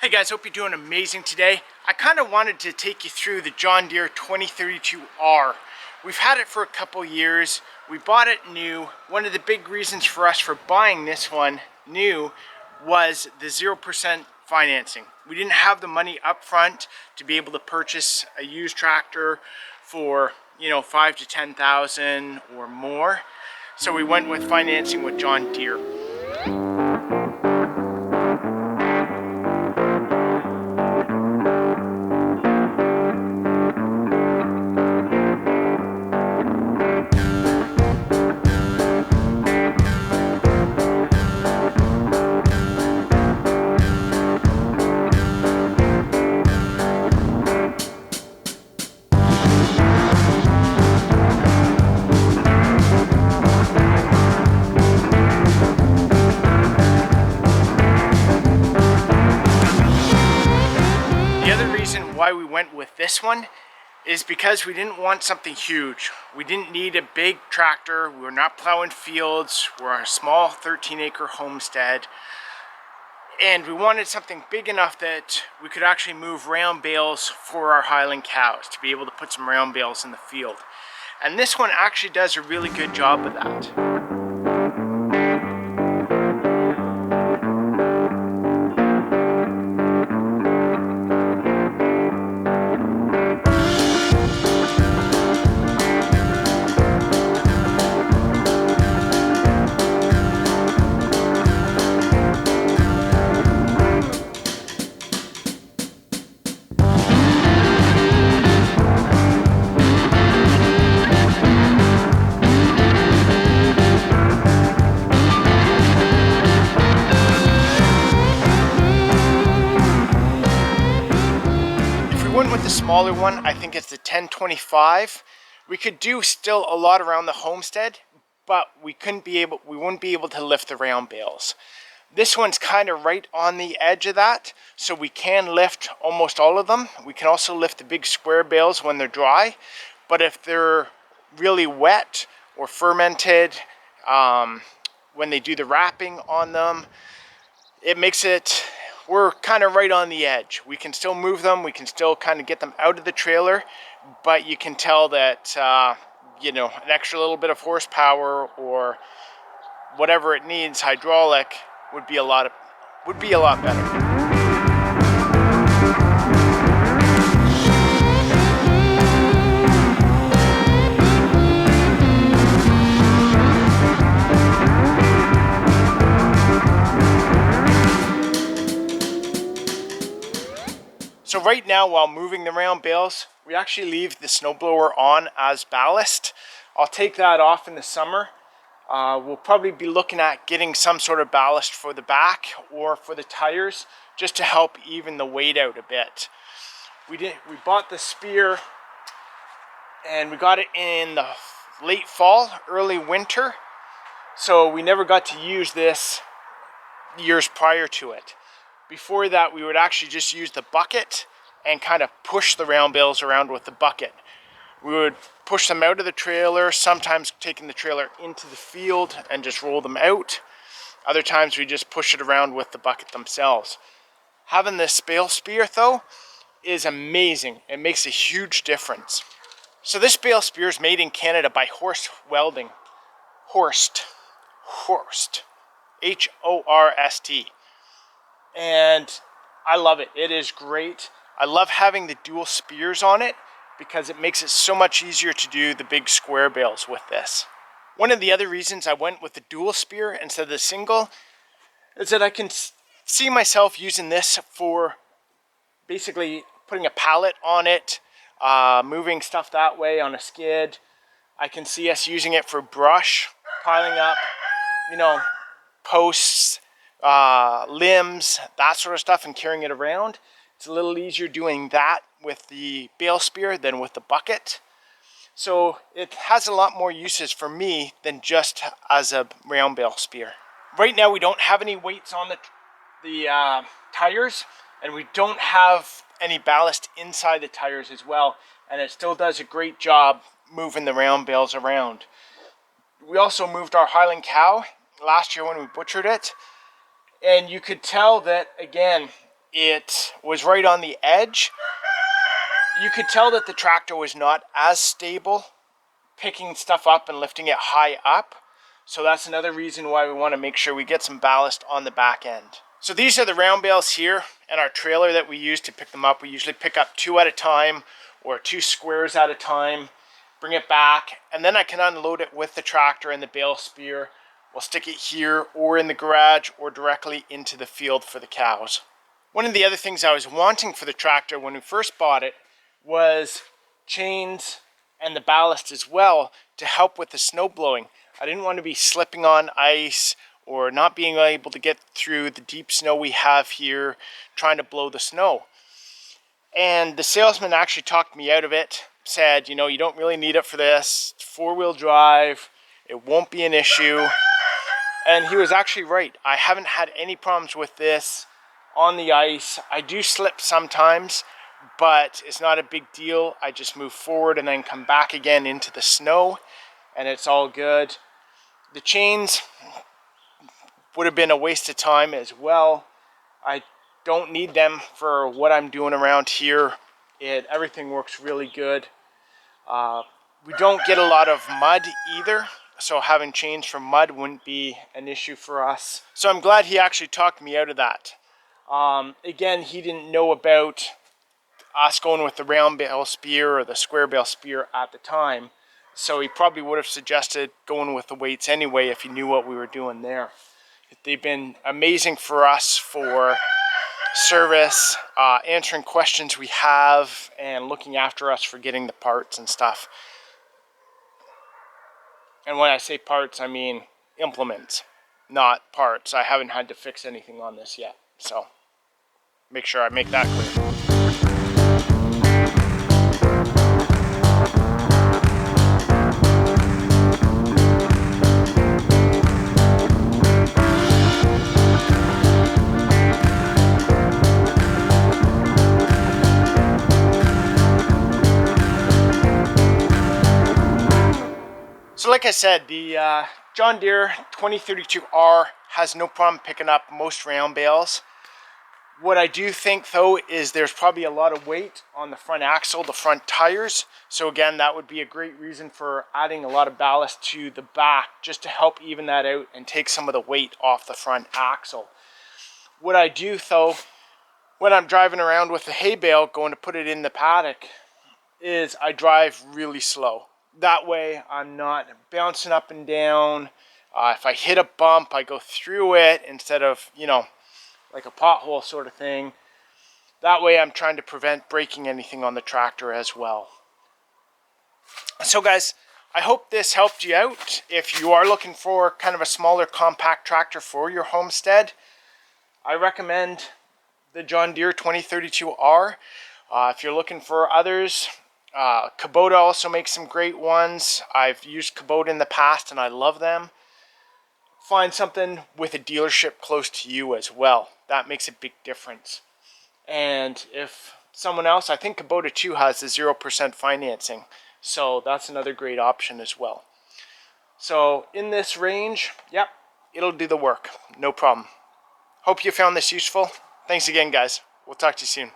Hey guys, hope you're doing amazing today. I kind of wanted to take you through the John Deere 2032R. We've had it for a couple years. We bought it new. One of the big reasons for us for buying this one new was the 0% financing. We didn't have the money up front to be able to purchase a used tractor for, you know, 5 to 10,000 or more. So we went with financing with John Deere. Why we went with this one is because we didn't want something huge. We didn't need a big tractor. We were not plowing fields. We're a small 13-acre homestead. And we wanted something big enough that we could actually move round bales for our Highland cows to be able to put some round bales in the field. And this one actually does a really good job of that. With the smaller one, I think it's the 1025. We could do still a lot around the homestead, but we wouldn't be able to lift the round bales. This one's kind of right on the edge of that, so we can lift almost all of them. We can also lift the big square bales when they're dry, but if they're really wet or fermented, when they do the wrapping on them, it makes it, we're kind of right on the edge. We can still move them, we can still kind of get them out of the trailer, but you can tell that, you know, an extra little bit of horsepower or whatever it needs, hydraulic, would be a lot better. So right now, while moving the round bales, we actually leave the snowblower on as ballast. I'll take that off in the summer. We'll probably be looking at getting some sort of ballast for the back or for the tires, just to help even the weight out a bit. We bought the Spear, and we got it in the late fall, early winter, so we never got to use this years prior to it. Before that, we would actually just use the bucket and kind of push the round bales around with the bucket. We would push them out of the trailer, sometimes taking the trailer into the field and just roll them out. Other times we just push it around with the bucket themselves. Having this Bale Spear though is amazing. It makes a huge difference. So this Bale Spear is made in Canada by Horst Welding. Horst. H-O-R-S-T. And I love it. It is great. I love having the dual spears on it because it makes it so much easier to do the big square bales with this. One of the other reasons I went with the dual spear instead of the single is that I can see myself using this for basically putting a pallet on it, moving stuff that way on a skid. I can see us using it for brush, piling up, you know, posts, limbs, that sort of stuff, and carrying it around. It's a little easier doing that with the Bale Spear than with the bucket. So it has a lot more uses for me than just as a round Bale Spear. Right now we don't have any weights on the tires, and we don't have any ballast inside the tires as well, and it still does a great job moving the round bales around. We also moved our Highland cow last year when we butchered it, and you could tell that, again, it was right on the edge. You could tell that the tractor was not as stable picking stuff up and lifting it high up. So that's another reason why we want to make sure we get some ballast on the back end. So these are the round bales here and our trailer that we use to pick them up. We usually pick up 2 at a time or 2 squares at a time, bring it back, and then I can unload it with the tractor and the Bale Spear. We'll stick it here or in the garage or directly into the field for the cows. One of the other things I was wanting for the tractor when we first bought it was chains and the ballast as well to help with the snow blowing. I didn't want to be slipping on ice or not being able to get through the deep snow we have here trying to blow the snow. And the salesman actually talked me out of it, said, you know, you don't really need it for this. It's 4-wheel drive, it won't be an issue. And he was actually right. I haven't had any problems with this on the ice. I do slip sometimes, but it's not a big deal. I just move forward and then come back again into the snow and it's all good. The chains would have been a waste of time as well. I don't need them for what I'm doing around here. Everything works really good. We don't get a lot of mud either, so having chains from mud wouldn't be an issue for us. So I'm glad he actually talked me out of that. Again, he didn't know about us going with the round bale spear or the square bale spear at the time. So he probably would have suggested going with the weights anyway if he knew what we were doing there. They've been amazing for us for service, answering questions we have, and looking after us for getting the parts and stuff. And when I say parts, I mean implements, not parts. I haven't had to fix anything on this yet, so make sure I make that clear. So like I said, the John Deere 2032R has no problem picking up most round bales. What I do think though is there's probably a lot of weight on the front axle, the front tires. So again, that would be a great reason for adding a lot of ballast to the back just to help even that out and take some of the weight off the front axle. What I do though, when I'm driving around with the hay bale going to put it in the paddock, is I drive really slow. That way I'm not bouncing up and down. If I hit a bump, I go through it instead of, you know, like a pothole sort of thing. That way I'm trying to prevent breaking anything on the tractor as well. So guys, I hope this helped you out. If you are looking for kind of a smaller compact tractor for your homestead, I recommend the John Deere 2032R. If you're looking for others, Kubota also makes some great ones. I've used Kubota in the past and I love them. Find something with a dealership close to you as well. That makes a big difference. And if someone else, I think Kubota too has the 0% financing. So that's another great option as well. So in this range, yep, it'll do the work. No problem. Hope you found this useful. Thanks again, guys. We'll talk to you soon.